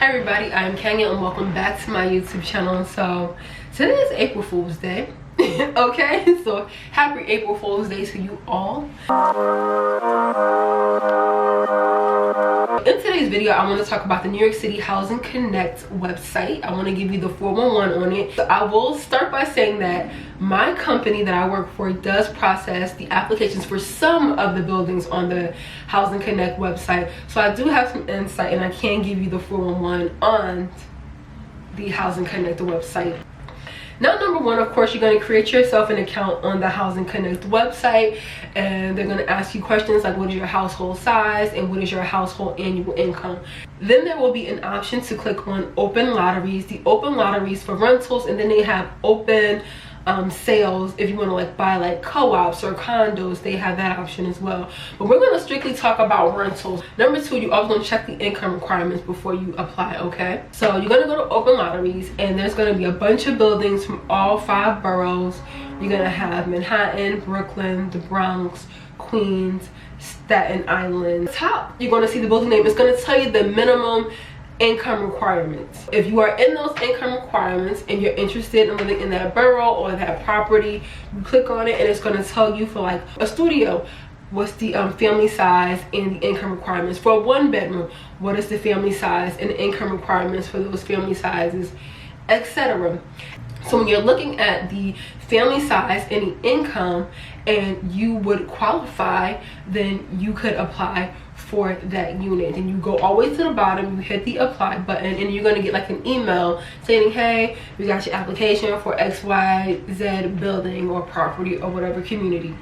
Hi everybody, I'm Kenya and welcome back to my YouTube channel. So today is April Fool's Day. Okay, so happy April Fool's Day to you all. In today's video, I want to talk about the New York City Housing Connect website. I want to give you the 411 on it. So I will start by saying that my company that I work for does process the applications for some of the buildings on the Housing Connect website. So I do have some insight and I can give you the 411 on the Housing Connect website. Now, number one, of course, you're going to create yourself an account on the Housing Connect website, and they're going to ask you questions like what is your household size and what is your household annual income. Then there will be an option to click on open lotteries. The open lotteries for rentals, and then they have open sales if you want to like buy like co-ops or condos. They have that option as well, but we're going to strictly talk about rentals. Number two, you always want to check the income requirements before you apply. Okay, so you're going to go to open lotteries, and there's going to be a bunch of buildings from all 5 boroughs. You're going to have Manhattan, Brooklyn, the Bronx, Queens, Staten Island. Top, you're going to see the building name. It's going to tell you the minimum income requirements. If you are in those income requirements and you're interested in living in that borough or that property, you click on it and it's going to tell you for like a studio, what's the family size and the income requirements. For a 1-bedroom, what is the family size and the income requirements for those family sizes, etc. So when you're looking at the family size and the income and you would qualify, then you could apply for that unit. And you go all the way to the bottom, you hit the apply button, and you're going to get like an email saying, hey, we got your application for XYZ building or property or whatever community.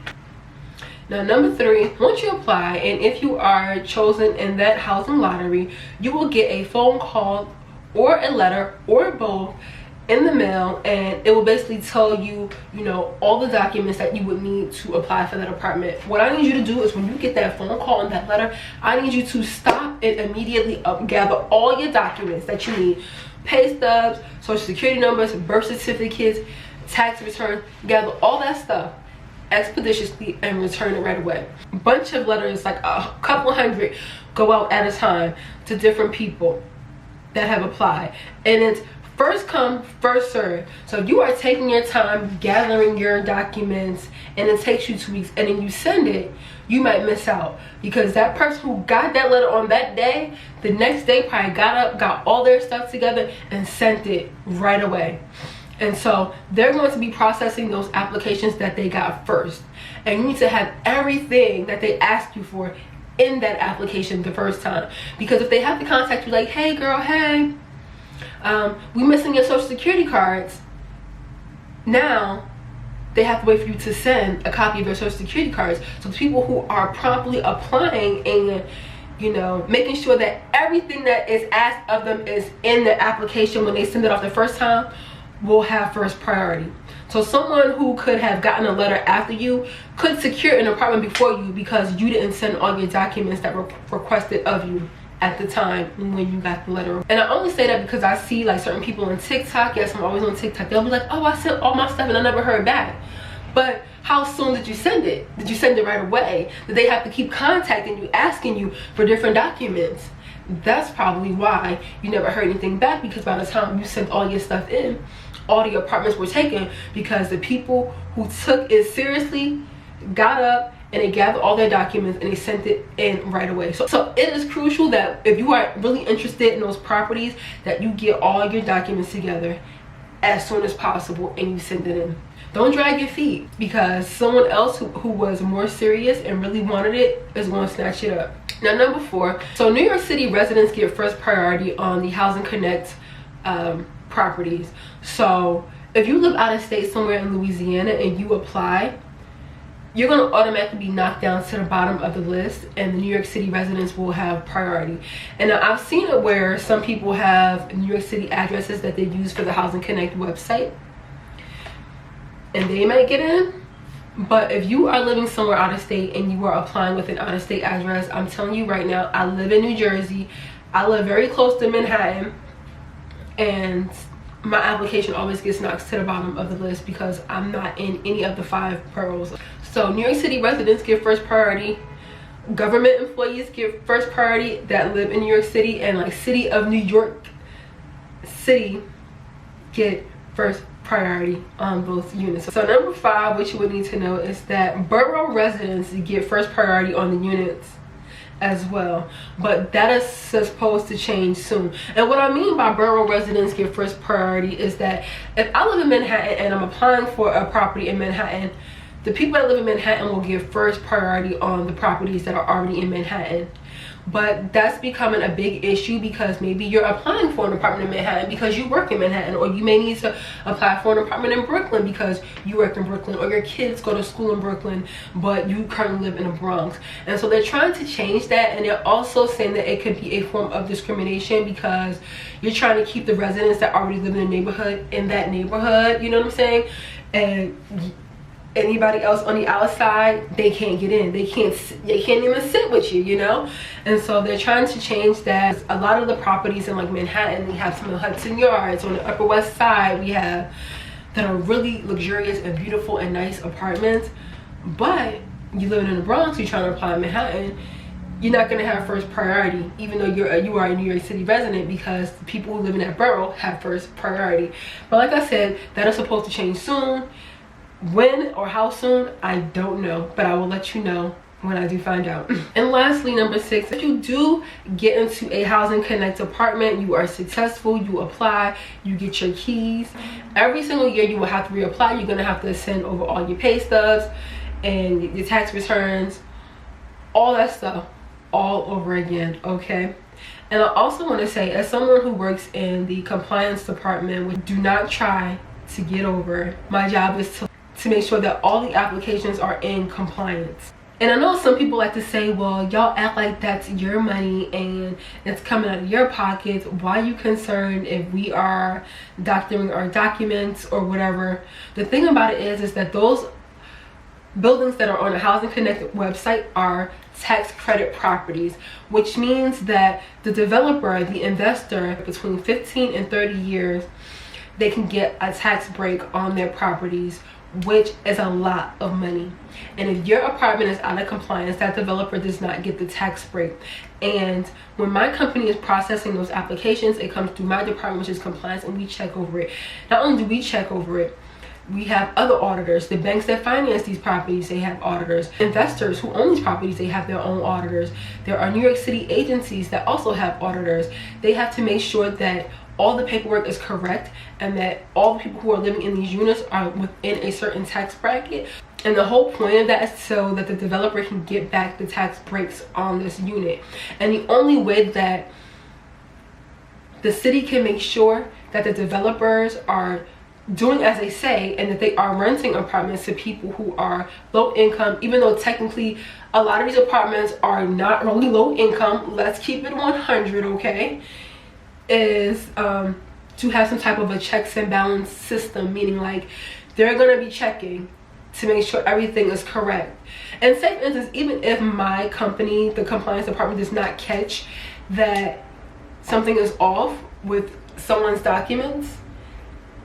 Now, number 3, once you apply and if you are chosen in that housing lottery, you will get a phone call or a letter or both in the mail, and it will basically tell you, all the documents that you would need to apply for that apartment. What I need you to do is when you get that phone call and that letter, I need you to stop and immediately gather all your documents that you need. Pay stubs, social security numbers, birth certificates, tax return, gather all that stuff expeditiously and return it right away. A bunch of letters, like a couple hundred, go out at a time to different people that have applied, and it's first come, first serve. So if you are taking your time gathering your documents and it takes you 2 weeks and then you send it, you might miss out, because that person who got that letter on that day, the next day probably got up, got all their stuff together and sent it right away. And so they're going to be processing those applications that they got first, and you need to have everything that they asked you for in that application the first time. Because if they have to contact you like, hey girl, hey, we missing your social security cards, now they have to wait for you to send a copy of your social security cards. So the people who are promptly applying and making sure that everything that is asked of them is in the application when they send it off the first time will have first priority. So someone who could have gotten a letter after you could secure an apartment before you because you didn't send all your documents that were requested of you at the time when you got the letter. And I only say that because I see like certain people on TikTok. Yes, I'm always on TikTok. They'll be like, oh, I sent all my stuff and I never heard back. But how soon did you send it? Did you send it right away? Did they have to keep contacting you, asking you for different documents? That's probably why you never heard anything back, because by the time you sent all your stuff in, all the apartments were taken, because the people who took it seriously got up and they gathered all their documents and they sent it in right away. So it is crucial that if you are really interested in those properties, that you get all your documents together as soon as possible and you send it in. Don't drag your feet, because someone else who was more serious and really wanted it is going to snatch it up. Now, number 4, so New York City residents get first priority on the Housing Connect properties. So if you live out of state somewhere in Louisiana and you apply, you're going to automatically be knocked down to the bottom of the list, and the New York City residents will have priority. And I've seen it where some people have New York City addresses that they use for the Housing Connect website, and they might get in. But if you are living somewhere out of state and you are applying with an out of state address, I'm telling you right now, I live in New Jersey. I live very close to Manhattan, and my application always gets knocked to the bottom of the list because I'm not in any of the 5 boroughs. So New York City residents get first priority government employees get first priority that live in New York City, and like city of New York City get first priority on both units. So number 5, what you would need to know is that borough residents get first priority on the units as well, but that is supposed to change soon. And what I mean by borough residents get first priority is that if I live in Manhattan and I'm applying for a property in Manhattan, the people that live in Manhattan will get first priority on the properties that are already in Manhattan. But that's becoming a big issue because maybe you're applying for an apartment in Manhattan because you work in Manhattan, or you may need to apply for an apartment in Brooklyn because you work in Brooklyn, or your kids go to school in Brooklyn but you currently live in the Bronx. And so they're trying to change that, and they're also saying that it could be a form of discrimination because you're trying to keep the residents that already live in the neighborhood in that neighborhood, you know what I'm saying? And anybody else on the outside, they can't get in, they can't even sit with you, you know. And so they're trying to change that. A lot of the properties in like Manhattan, we have some in Hudson Yards on the Upper West Side, we have that are really luxurious and beautiful and nice apartments. But you living in the Bronx, you're trying to apply in Manhattan, you're not going to have first priority, even though you are a New York City resident, because the people who live in that borough have first priority. But like I said, that is supposed to change soon. When or how soon, I don't know, but I will let you know when I do find out. And lastly, number 6, if you do get into a Housing Connect apartment, you are successful, you apply, you get your keys, every single year you will have to reapply. You're going to have to send over all your pay stubs and your tax returns, all that stuff all over again, okay? And I also want to say, as someone who works in the compliance department, do not try to get over it. My job is to make sure that all the applications are in compliance. And I know some people like to say, well, y'all act like that's your money and it's coming out of your pockets. Why are you concerned if we are doctoring our documents or whatever? The thing about it is that those buildings that are on the Housing Connect website are tax credit properties, which means that the developer, the investor, between 15 and 30 years, they can get a tax break on their properties, which is a lot of money. And if your apartment is out of compliance, that developer does not get the tax break. And when my company is processing those applications, it comes through my department, which is compliance, and we check over it. Not only do we check over it, we have other auditors. The banks that finance these properties, they have auditors. Investors who own these properties, they have their own auditors. There are New York City agencies that also have auditors. They have to make sure that all the paperwork is correct and that all the people who are living in these units are within a certain tax bracket. And the whole point of that is so that the developer can get back the tax breaks on this unit. And the only way that the city can make sure that the developers are doing as they say and that they are renting apartments to people who are low income, even though technically a lot of these apartments are not really low income, let's keep it 100, okay, is to have some type of a checks and balance system, meaning like they're going to be checking to make sure everything is correct. And say for instance, even if my company, the compliance department, does not catch that something is off with someone's documents,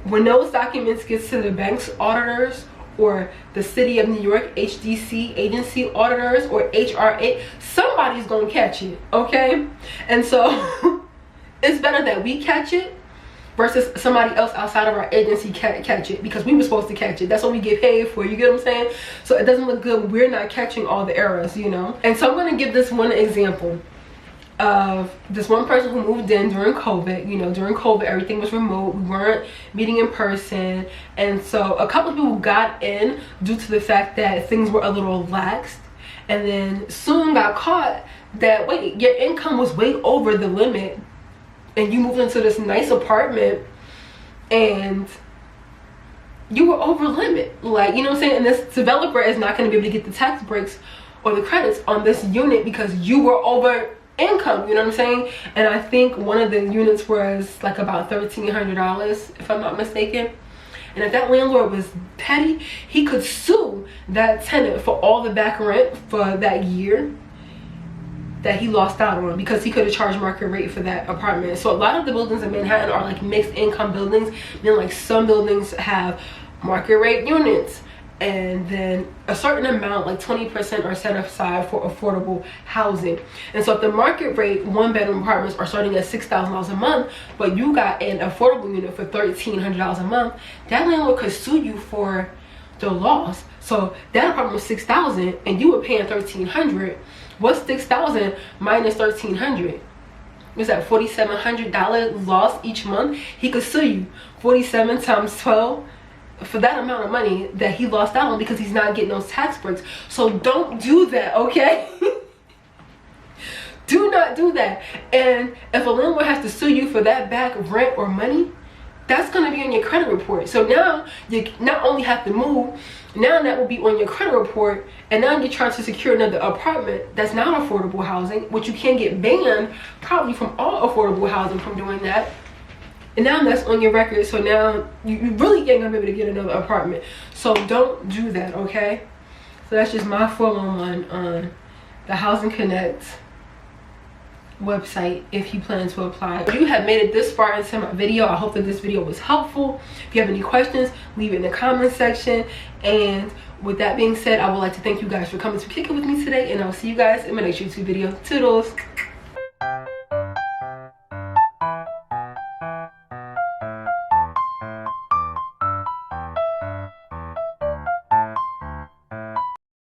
when those documents get to the bank's auditors or the city of New York HDC agency auditors or HRA, somebody's gonna catch it, okay? And so it's better that we catch it versus somebody else outside of our agency catch it, because we were supposed to catch it. That's what we get paid for, you get what I'm saying? So it doesn't look good, we're not catching all the errors, you know? And so I'm gonna give this one example of this one person who moved in during COVID. You know, during COVID, everything was remote. We weren't meeting in person. And so a couple of people got in due to the fact that things were a little laxed. And then soon got caught that, wait, your income was way over the limit. And you moved into this nice apartment and you were over limit. Like, you know what I'm saying? And this developer is not going to be able to get the tax breaks or the credits on this unit because you were over income, you know what I'm saying? And I think one of the units was like about $1,300 if I'm not mistaken. And if that landlord was petty, he could sue that tenant for all the back rent for that year that he lost out on, because he could have charged market rate for that apartment. So a lot of the buildings in Manhattan are like mixed income buildings, meaning like some buildings have market rate units and then a certain amount, like 20%, are set aside for affordable housing. And so if the market rate 1-bedroom apartments are starting at $6,000 a month, but you got an affordable unit for $1,300 a month, that landlord could sue you for the loss. So that apartment was $6,000 and you were paying $1,300. What's $6,000 minus $1,300? Is that $4,700 loss each month? He could sue you 47 times 12 for that amount of money that he lost out on because he's not getting those tax breaks. So don't do that, okay? Do not do that. And if a landlord has to sue you for that back rent or money, that's going to be on your credit report. So now you not only have to move, now that will be on your credit report, and now you're trying to secure another apartment that's not affordable housing, which you can get banned probably from all affordable housing from doing that. And now that's on your record, so now you really ain't gonna be able to get another apartment. So don't do that, okay? So that's just my 411 on the Housing Connect website if you plan to apply. If you have made it this far into my video, I hope that this video was helpful. If you have any questions, leave it in the comment section. And with that being said, I would like to thank you guys for coming to kick it with me today, and I'll see you guys in my next YouTube video. Toodles.